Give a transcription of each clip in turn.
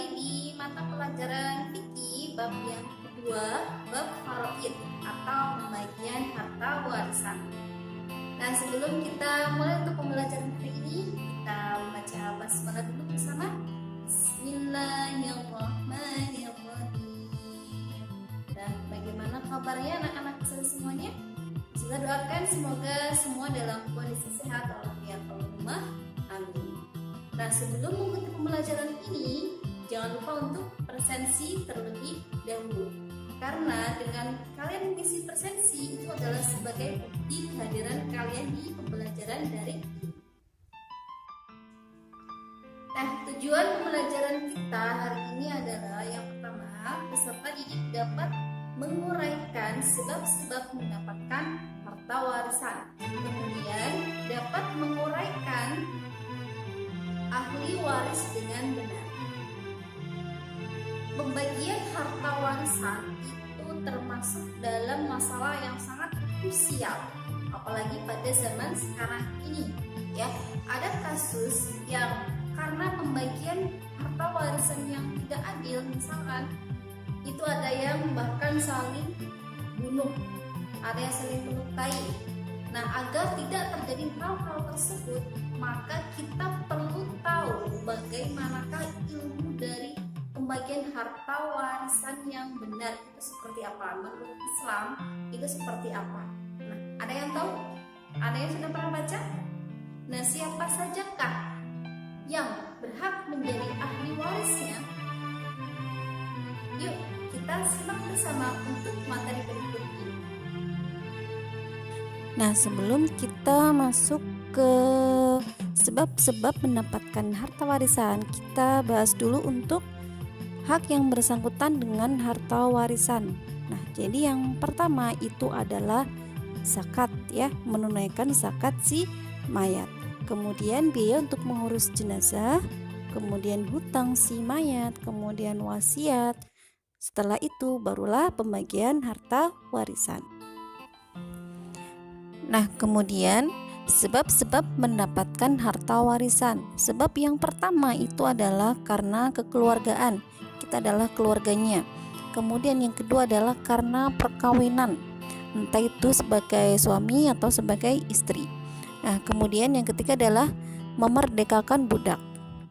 kembali di mata pelajaran fikih bab yang kedua, bab faraid atau pembagian harta warisan. Nah, sebelum kita mulai untuk pembelajaran hari ini, kita membaca basmalah dulu bersama. Bismillahirrahmanirrahim. Dan bagaimana kabarnya anak-anak semuanya? Kita doakan semoga semua dalam kondisi sehat walafiat rumah. Amin. Nah, sebelum mengikuti pembelajaran ini, jangan lupa untuk presensi terlebih dahulu. Karena dengan kalian mengisi presensi itu adalah sebagai bukti kehadiran kalian di pembelajaran daring ini. Nah, tujuan pembelajaran kita hari ini adalah yang pertama, peserta didik dapat menguraikan sebab-sebab mendapatkan harta warisan. Kemudian dapat menguraikan ahli waris dengan benar. Pembagian harta warisan itu termasuk dalam masalah yang sangat krusial, apalagi pada zaman sekarang ini. Ya, ada kasus yang karena pembagian harta warisan yang tidak adil, misalkan itu ada yang bahkan saling bunuh, ada yang saling melukai. Nah, agar tidak terjadi hal-hal tersebut, maka kita perlu tahu bagaimanakah ilmu dari pembagian harta warisan yang benar itu seperti apa, menurut Islam itu seperti apa. Nah, ada yang tahu? Ada yang sudah pernah baca? Nah, siapa sajakah yang berhak menjadi ahli warisnya? Yuk, kita simak bersama untuk materi berikut ini. Nah, sebelum kita masuk ke sebab-sebab mendapatkan harta warisan, kita bahas dulu untuk hak yang bersangkutan dengan harta warisan. Nah, jadi yang pertama itu adalah zakat, ya, menunaikan zakat si mayat. Kemudian biaya untuk mengurus jenazah, kemudian hutang si mayat, kemudian wasiat. Setelah itu barulah pembagian harta warisan. Nah, kemudian sebab-sebab mendapatkan harta warisan. Sebab yang pertama itu adalah karena kekeluargaan. Kita adalah keluarganya. Kemudian yang kedua adalah karena perkawinan, entah itu sebagai suami atau sebagai istri. Nah, kemudian yang ketiga adalah memerdekakan budak.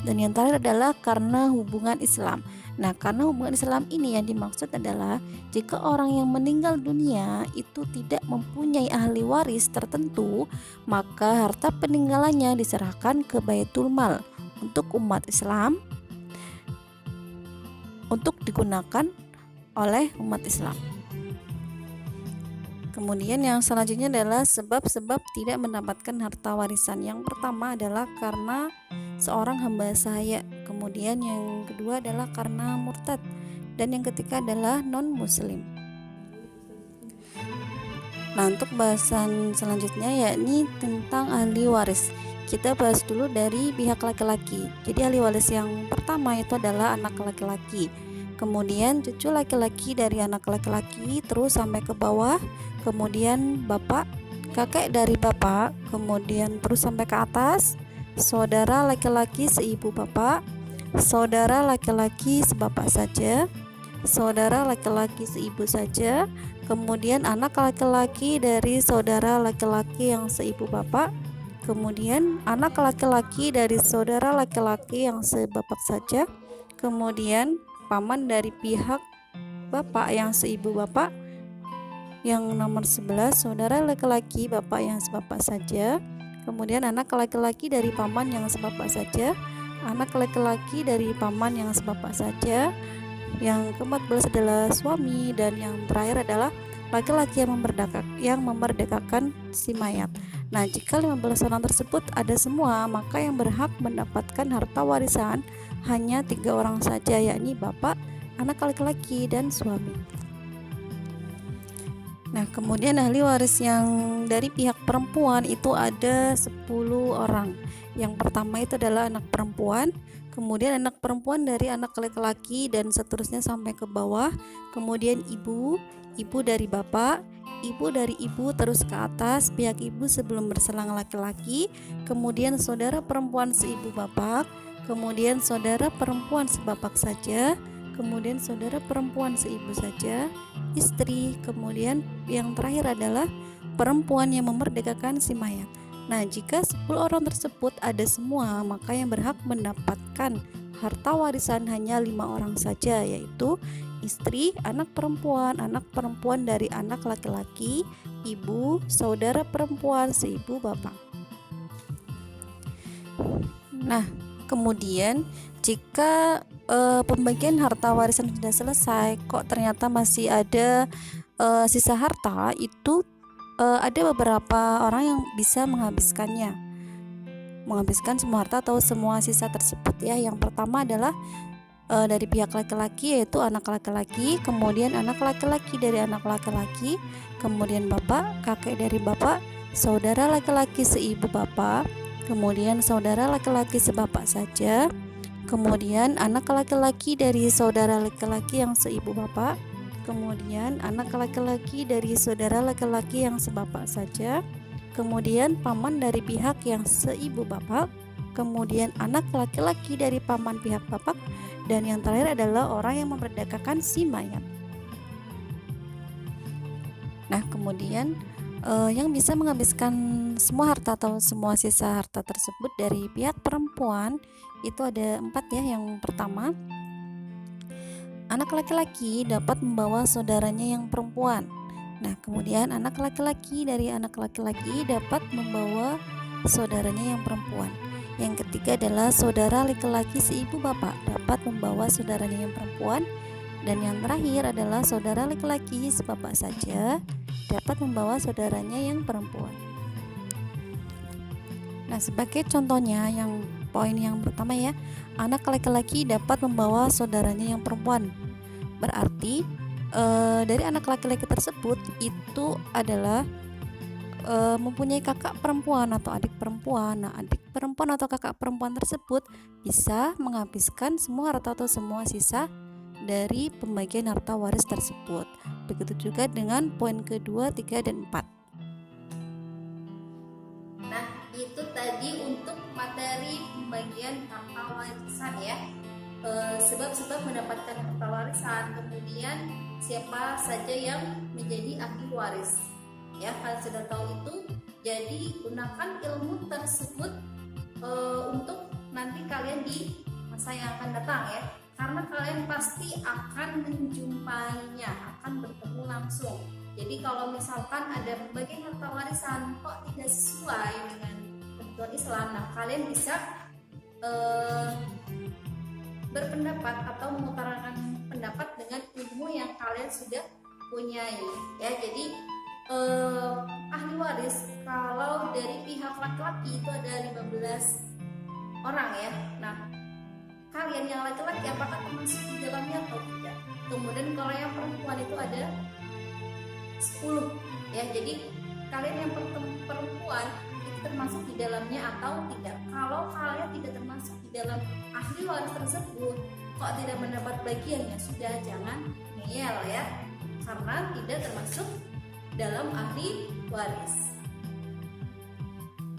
Dan yang terakhir adalah karena hubungan Islam. Nah, karena hubungan Islam ini yang dimaksud adalah jika orang yang meninggal dunia itu tidak mempunyai ahli waris tertentu, maka harta peninggalannya diserahkan ke Baitul Mal untuk umat Islam untuk digunakan oleh umat Islam. Kemudian yang selanjutnya adalah sebab-sebab tidak mendapatkan harta warisan. Yang pertama adalah karena seorang hamba sahaya. Kemudian yang kedua adalah karena murtad. Dan yang ketiga adalah non-muslim. Nah, untuk bahasan selanjutnya yakni tentang ahli waris. Kita bahas dulu dari pihak laki-laki. Jadi ahli waris yang pertama itu adalah anak laki-laki. Kemudian cucu laki-laki dari anak laki-laki terus sampai ke bawah, kemudian bapak, kakek dari bapak, kemudian terus sampai ke atas, saudara laki-laki seibu bapak, saudara laki-laki sebapak saja, saudara laki-laki seibu saja, kemudian anak laki-laki dari saudara laki-laki yang seibu bapak, kemudian anak laki-laki dari saudara laki-laki yang sebapak saja, kemudian paman dari pihak bapak yang seibu bapak. Yang nomor 11, saudara laki-laki bapak yang sebapak saja. Kemudian anak laki-laki dari paman yang sebapak saja, anak laki-laki dari paman yang sebapak saja. Yang ke-14 adalah suami, dan yang terakhir adalah laki-laki yang memerdekakan si mayat. Nah, jika 15 orang tersebut ada semua, maka yang berhak mendapatkan harta warisan hanya 3 orang saja, yakni bapak, anak laki-laki, dan suami. Nah, kemudian ahli waris yang dari pihak perempuan itu ada 10 orang. Yang pertama itu adalah anak perempuan, kemudian anak perempuan dari anak laki-laki dan seterusnya sampai ke bawah, kemudian ibu dari bapak, ibu dari ibu terus ke atas, pihak ibu sebelum berselang laki-laki, kemudian saudara perempuan seibu bapak, kemudian saudara perempuan sebapak saja, kemudian saudara perempuan seibu saja, istri, kemudian yang terakhir adalah perempuan yang memerdekakan si mayat. Nah, jika 10 orang tersebut ada semua, maka yang berhak mendapatkan harta warisan hanya 5 orang saja, yaitu istri, anak perempuan dari anak laki-laki, ibu, saudara perempuan seibu bapak. Nah, kemudian jika pembagian harta warisan sudah selesai, kok ternyata masih ada sisa harta, itu ada beberapa orang yang bisa menghabiskan semua harta atau semua sisa tersebut ya. Yang pertama adalah dari pihak laki-laki, yaitu anak laki-laki, kemudian anak laki-laki dari anak laki-laki, kemudian bapak, kakek dari bapak, saudara laki-laki seibu bapak, kemudian saudara laki-laki sebapak saja, kemudian anak laki-laki dari saudara laki-laki yang seibu bapak, kemudian anak laki-laki dari saudara laki-laki yang sebapak saja, kemudian paman dari pihak yang seibu bapak, kemudian anak laki-laki dari paman pihak bapak, dan yang terakhir adalah orang yang memperdekakan si mayat. Nah, kemudian yang bisa menghabiskan semua harta atau semua sisa harta tersebut dari pihak perempuan itu ada 4 ya. Yang pertama, anak laki-laki dapat membawa saudaranya yang perempuan. Nah, kemudian anak laki-laki dari anak laki-laki dapat membawa saudaranya yang perempuan. Yang ketiga adalah saudara laki-laki seibu bapak dapat membawa saudaranya yang perempuan. Dan yang terakhir adalah saudara laki-laki sebapak saja dapat membawa saudaranya yang perempuan. Nah, sebagai contohnya, yang poin yang pertama ya, anak laki-laki dapat membawa saudaranya yang perempuan. Berarti dari anak laki-laki tersebut itu adalah mempunyai kakak perempuan atau adik perempuan. Nah, adik perempuan atau kakak perempuan tersebut bisa menghabiskan semua harta atau semua sisa dari pembagian harta waris tersebut. Begitu juga dengan poin kedua, 3, dan 4. Nah, itu tadi untuk materi pembagian harta warisan ya. Sebab-sebab mendapatkan harta warisan, kemudian siapa saja yang menjadi ahli waris. Ya, kalian sudah tahu itu. Jadi gunakan ilmu tersebut untuk nanti kalian di masa yang akan datang ya, karena kalian pasti akan menjumpainya, akan bertemu langsung. Jadi kalau misalkan ada pembagian harta warisan kok tidak sesuai dengan ketentuan Islam, nah kalian bisa berpendapat atau mengutarakan pendapat dengan ilmu yang kalian sudah punyai ya. Jadi ahli waris kalau dari pihak laki-laki itu ada 15 orang ya. Nah, kalian yang laki-laki apakah termasuk di dalamnya atau tidak? Kemudian kalau yang perempuan itu ada 10 ya. Jadi kalian yang perempuan itu termasuk di dalamnya atau tidak? Kalau kalian tidak termasuk di dalam ahli waris tersebut, kok tidak mendapat bagiannya, sudah jangan ngeyel ya, karena tidak termasuk dalam ahli waris.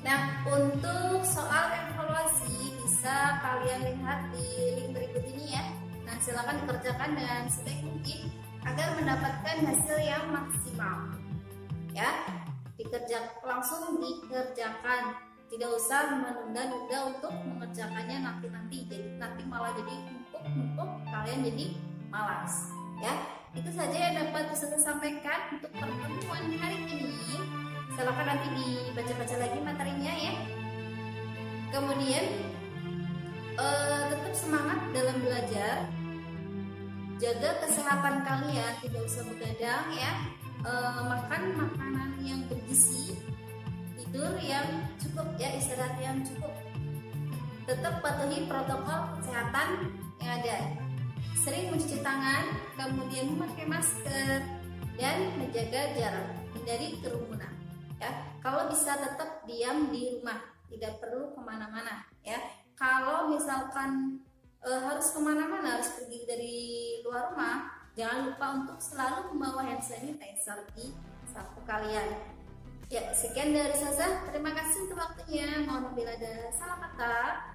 Nah, untuk soal evaluasi bisa kalian lihat di link berikut ini ya. Nah, silakan dikerjakan dengan sebaik mungkin agar mendapatkan hasil yang maksimal. Ya, langsung dikerjakan. Tidak usah menunda-nunda untuk mengerjakannya nanti. Jadi nanti malah jadi numpuk, kalian jadi malas. Ya, itu saja yang dapat bisa saya sampaikan untuk pertemuan hari ini. Silakan nanti dibaca-baca lagi materinya ya. Kemudian tetap semangat dalam belajar, jaga kesehatan kalian, tidak usah begadang ya, makan makanan yang bergizi, tidur yang cukup ya, istirahat yang cukup, tetap patuhi protokol kesehatan yang ada, sering mencuci tangan, kemudian memakai masker dan menjaga jarak, hindari kerumunan ya. Kalau bisa tetap diam di rumah, tidak perlu kemana-mana ya. Kalau misalkan harus kemana-mana, harus pergi dari luar rumah, jangan lupa untuk selalu membawa hand sanitizer di saku kalian ya. Sekian dari saya, terima kasih untuk waktunya, mohon bila ada salah kata.